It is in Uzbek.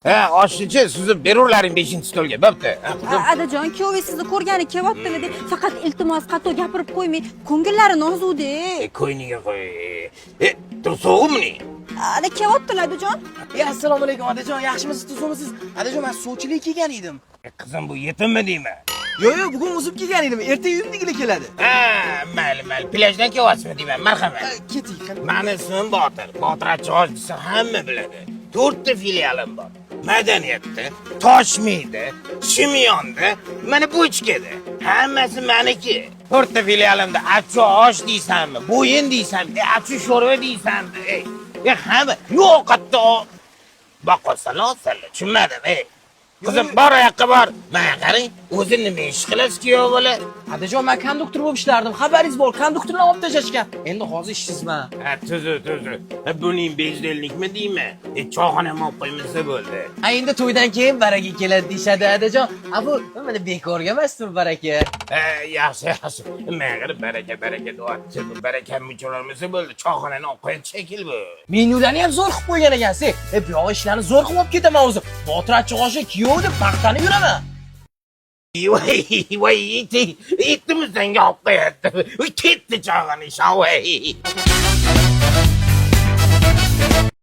Oshni-chi suzib berurlaring 5-stolga, bo'pti. Adajon, kuyovingiz sizni ko'rgani kelyaptimi deb, faqat iltimos xato gapirib qo'ymang. Ko'ngillari nozuda. Ko'yniga qo'y. Tursog'imni. Ada kelyaptilar adajon. Assalomu alaykum adajon, yaxshimisiz, tuzimisiz? Adajon, men suvchilik kelgan edim. Qizim bu yetimmi deyman? Yo'q, bugun uzib kelgan edim. Ertaga uyimdagilar keladi. Mayli, plyajdan kelyapsizmi deyman, marhamat. Keting. Mani ismim Botir. Botir Achchiqosh desa hamma biladi. 4 ta filialim bor. Madaniyatda, Toshmiyda, Chimyonda, mana Bochkada. Hammasi meniki. 4 ta filialimda achchiqosh deysanmi, bo'yin deysanmi, achchiq sho'rva deysanmi? Hamma yo'qotda boqolsalar, tushunmadim, Qizim, bor yoqqa bor. Mana qarang, o'zi nima ish qilasiz kuyov bola? Adajon, men konduktor bo'lib ishlardim. Xabaringiz bor, konduktorlar olib tashashgan. Endi hozir ishsizman. Tuzu. Buning bezdellikmi deyman? Choyxona olib qo'ymasa bo'ldi. Endi to'ydan keyin baraka keladi deyshadi adajon. Bu mana bekorga emasmi baraka? Yaxshi. Menga baraka deyapti. Bu baraka muchololmasa bo'ldi. Choyxonani olib qo'yib chekil bu. Menyularni ham zo'r qilib qo'ygan ekansiz. Bu yoq ishlarni zo'r qilib olib ketaman o'zim. Botir Achchiqoshni kuyov deb maqtanib yuraman. Voy, itimiz senga olib qo'yapti. Ketdi choyxona ishon.